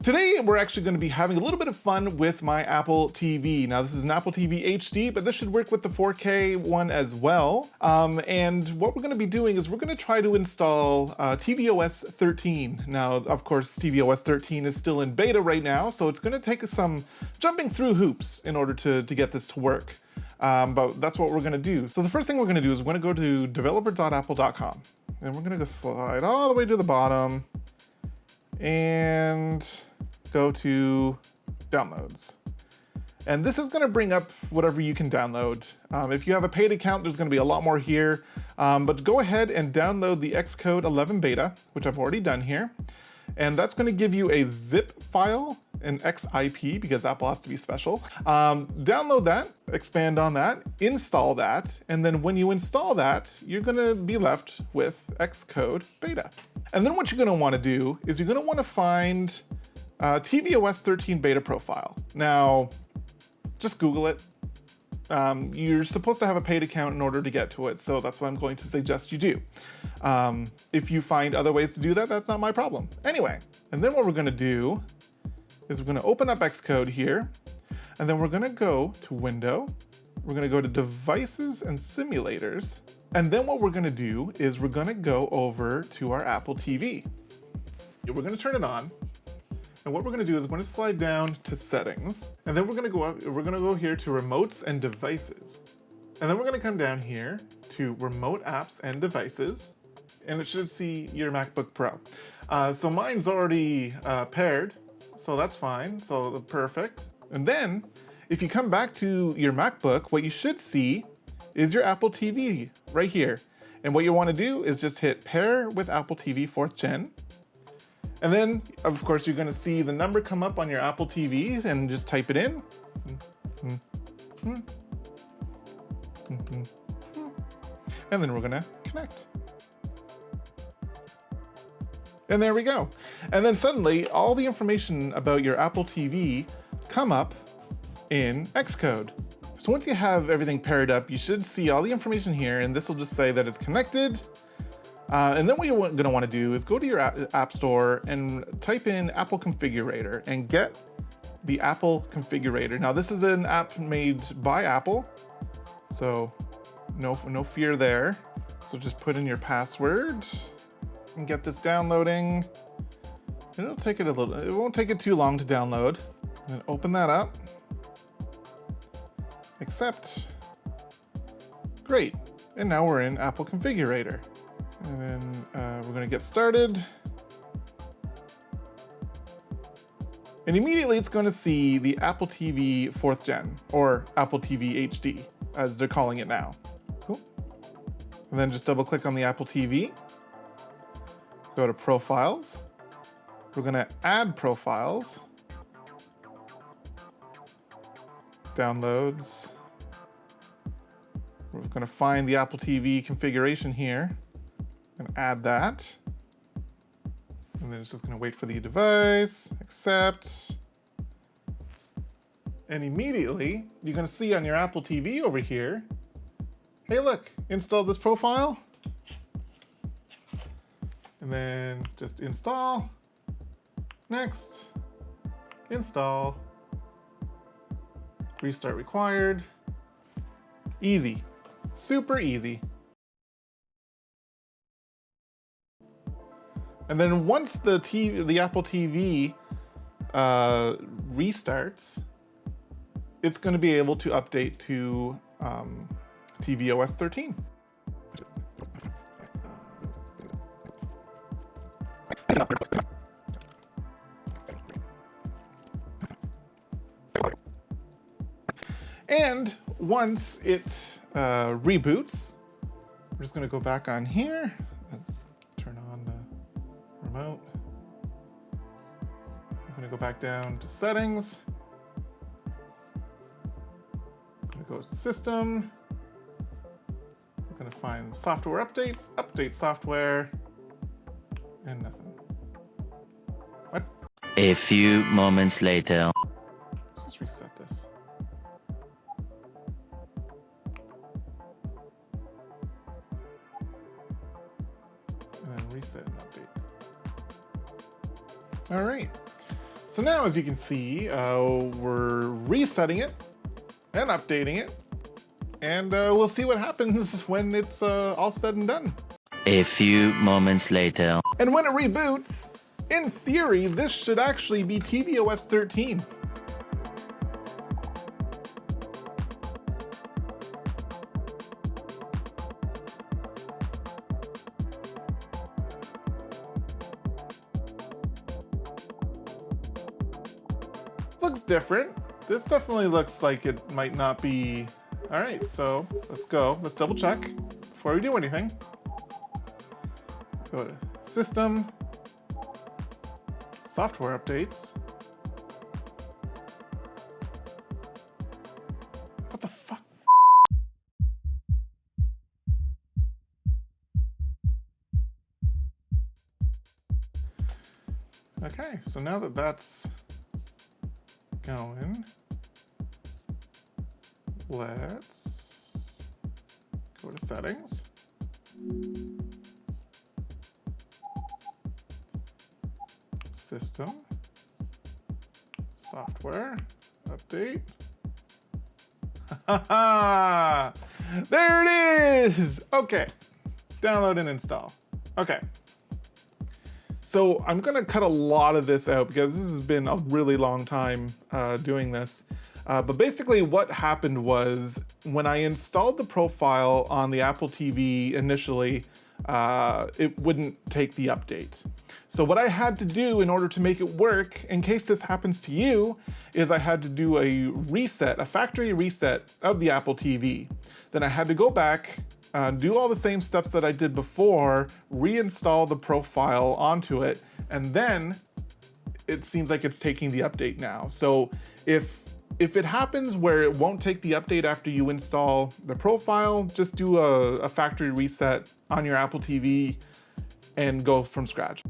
Today, we're actually going to be having a little bit of fun with my Apple TV. Now, this is an Apple TV HD, but this should work with the 4K one as well. And what we're going to be doing is we're going to try to install tvOS 13. Now, of course, tvOS 13 is still in beta right now, so it's going to take us some jumping through hoops in order to get this to work. But that's what we're going to do. So the first thing we're going to do is we're going to go to developer.apple.com, and we're going to go slide all the way to the bottom and go to downloads. And this is going to bring up whatever you can download. If you have a paid account, there's going to be a lot more here. But go ahead and download the Xcode 11 beta, which I've already done here. And that's going to give you a zip file, an XIP, because Apple has to be special. Download that, expand on that, install that, and then when you install that, you're going to be left with Xcode beta. And then what you're going to want to do is you're going to want to find tvOS 13 beta profile. Now, just Google it. You're supposed to have a paid account in order to get to it, so that's what I'm going to suggest you do. If you find other ways to do that, that's not my problem. Anyway, and then what we're going to do is we're going to open up Xcode here, and then we're going to go to Window. We're going to go to Devices and Simulators, and then what we're going to do is we're going to go over to our Apple TV. We're going to turn it on. And what we're going to do is we're going to slide down to Settings, and then we're going to go up. We're going to go here to Remotes and Devices, and then we're going to come down here to Remote Apps and Devices, and it should see your MacBook Pro. So mine's already paired, so that's fine. So perfect. And then if you come back to your MacBook, what you should see is your Apple TV right here. And what you want to do is just hit Pair with Apple TV 4th Gen. And then, of course, you're going to see the number come up on your Apple TV and just type it in. And then we're going to connect. And there we go. And then suddenly, all the information about your Apple TV come up in Xcode. So once you have everything paired up, you should see all the information here, and this will just say that it's connected. And then what you're going to want to do is go to your App Store and type in Apple Configurator and get the Apple Configurator. Now this is an app made by Apple, so no fear there. So just put in your password and get this downloading. And it'll take it it won't take it too long to download. And open that up. Accept. Great. And now we're in Apple Configurator. And then we're going to get started. And immediately it's going to see the Apple TV 4th Gen, or Apple TV HD, as they're calling it now. Cool. And then just double click on the Apple TV. Go to Profiles. We're going to add profiles. Downloads. We're going to find the Apple TV configuration here. And add that. And then it's just going to wait for the device, accept. And immediately, you're going to see on your Apple TV over here, hey look, install this profile. And then just install, next, install, restart required. Easy, super easy. And then once the Apple TV restarts, it's going to be able to update to tvOS 13. And once it reboots, we're just going to go back on here. Let's turn on the remote. I'm going to go back down to Settings. I'm going to go to System. We're going to find Software Updates, Update Software, and nothing. What? A few moments later. Let's just reset this. And then reset and update. All right. So now, as you can see, we're resetting it and updating it, and we'll see what happens when it's all said and done. A few moments later. And when it reboots, in theory, this should actually be tvOS 13. Looks different. This definitely looks like it might not be. All right, so let's go. Let's double check before we do anything. Go to System, Software Updates. What the fuck? Okay, so now that that's going, let's go to Settings. System, Software, Update. There it is! Okay, download and install. Okay. So I'm gonna cut a lot of this out because this has been a really long time doing this. But basically what happened was when I installed the profile on the Apple TV initially, it wouldn't take the update. So what I had to do in order to make it work, in case this happens to you, is I had to do a reset, a factory reset of the Apple TV. Then I had to go back, do all the same steps that I did before, reinstall the profile onto it, and then it seems like it's taking the update now. So if it happens where it won't take the update after you install the profile, just do a factory reset on your Apple TV and go from scratch.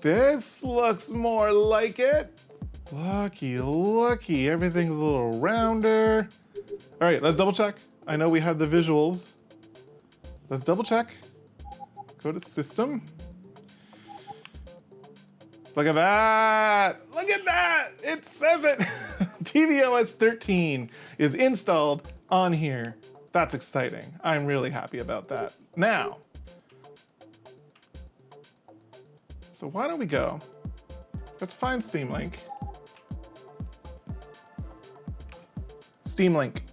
This looks more like it. Lucky, lucky, everything's a little rounder. All right, let's double check. I know we have the visuals. Let's double check. Go to System. Look at that! Look at that! It says it! tvOS 13 is installed on here. That's exciting. I'm really happy about that. Now, so why don't we go? Let's find Steam Link. Steam Link.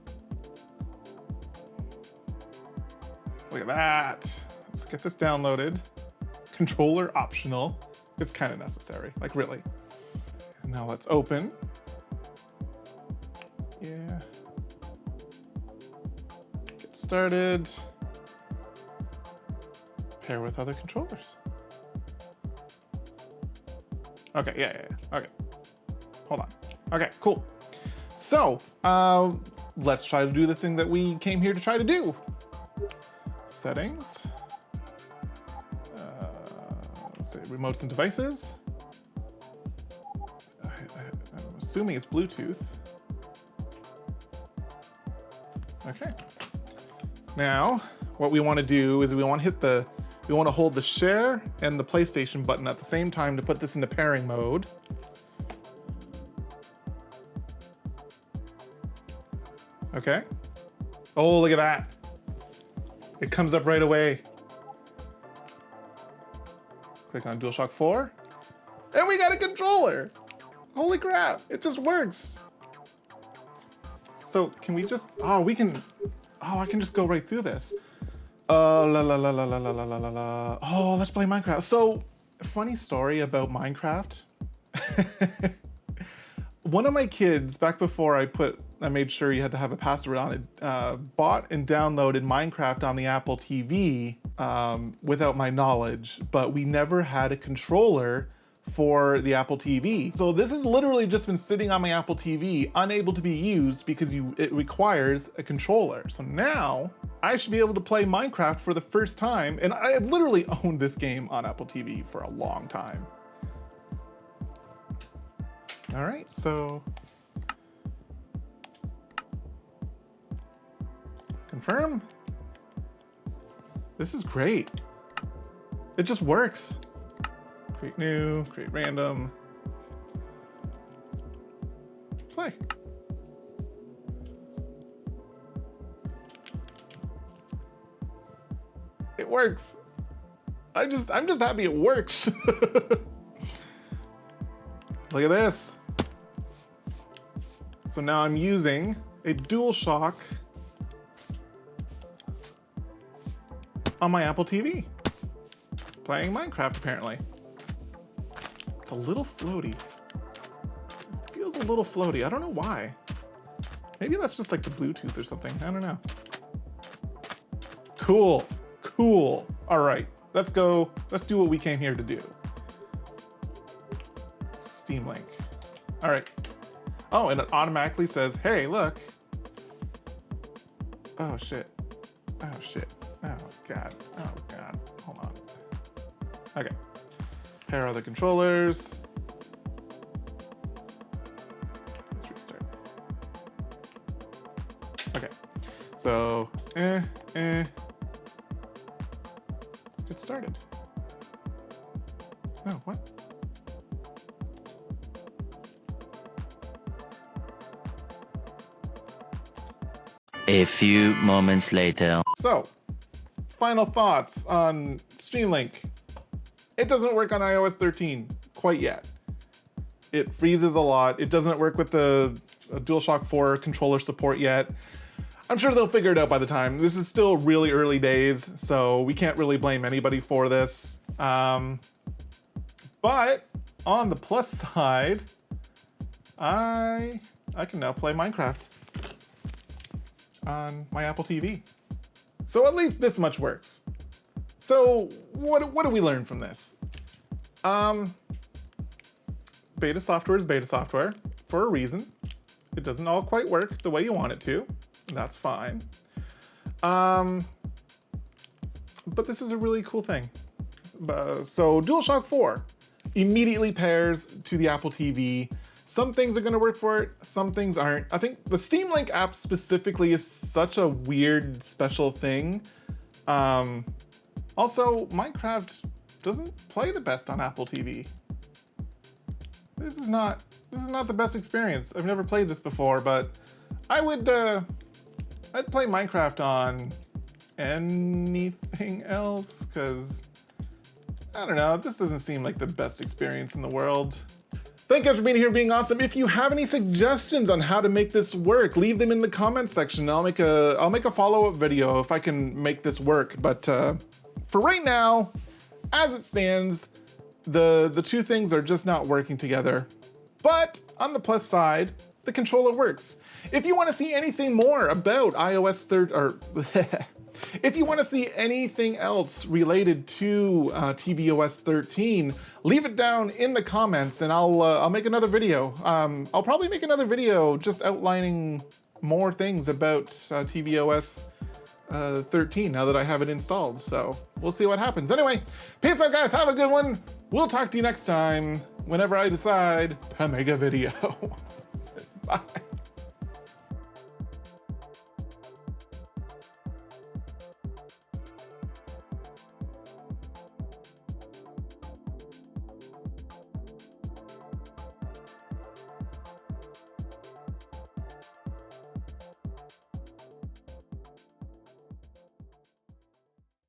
Look at that. Let's get this downloaded. Controller optional. It's kind of necessary, like really. And now let's open. Yeah. Get started. Pair with other controllers. Okay, yeah. Okay. Hold on. Okay, cool. So, let's try to do the thing that we came here to try to do. Settings. Let's say remotes and devices. I'm assuming it's Bluetooth. Okay. Now, what we want to do is we want to hold the share and the PlayStation button at the same time to put this into pairing mode. Okay. Oh, look at that. It comes up right away. Click on DualShock 4. And we got a controller. Holy crap, it just works. So can we just, I can just go right through this. Oh, let's play Minecraft. So, funny story about Minecraft. One of my kids, back before I made sure you had to have a password on it, bought and downloaded Minecraft on the Apple TV without my knowledge, but we never had a controller for the Apple TV. So this has literally just been sitting on my Apple TV, unable to be used because it requires a controller. So now I should be able to play Minecraft for the first time, and I have literally owned this game on Apple TV for a long time. All right, so confirm. This is great. It just works. Create new, create random. Play. It works. I'm just happy it works. Look at this. So now I'm using a DualShock on my Apple TV. Playing Minecraft, apparently. It's a little floaty. It feels a little floaty. I don't know why. Maybe that's just like the Bluetooth or something. I don't know. Cool. Cool. All right. Let's go. Let's do what we came here to do. Steam Link. All right. Oh, and it automatically says, hey, look. Oh, shit. Oh, shit. Oh, God. Oh, God. Hold on. Okay. Pair other controllers. Let's restart. Okay. So, get started. No, what? A few moments later. So, final thoughts on Stream Link. It doesn't work on iOS 13 quite yet. It freezes a lot. It doesn't work with the DualShock 4 controller support yet. I'm sure they'll figure it out by the time. This is still really early days, so we can't really blame anybody for this. But on the plus side, I can now play Minecraft on my Apple TV. So at least this much works. So what do we learn from this? Beta software is beta software for a reason. It doesn't all quite work the way you want it to. That's fine. But this is a really cool thing. So DualShock 4 immediately pairs to the Apple TV. Some things are going to work for it, some things aren't. I think the Steam Link app specifically is such a weird, special thing. Also, Minecraft doesn't play the best on Apple TV. This is not the best experience. I've never played this before, but I'd play Minecraft on anything else, because I don't know, this doesn't seem like the best experience in the world. Thank you guys for being here and being awesome. If you have any suggestions on how to make this work, leave them in the comments section. I'll make a follow-up video if I can make this work. But for right now, as it stands, the two things are just not working together. But on the plus side, the controller works. If you want to see anything more about iOS 13, or if you want to see anything else related to tvOS 13, leave it down in the comments and I'll make another video. I'll probably make another video just outlining more things about tvOS 13 now that I have it installed. So we'll see what happens. Anyway, peace out guys, have a good one. We'll talk to you next time whenever I decide to make a video. Bye.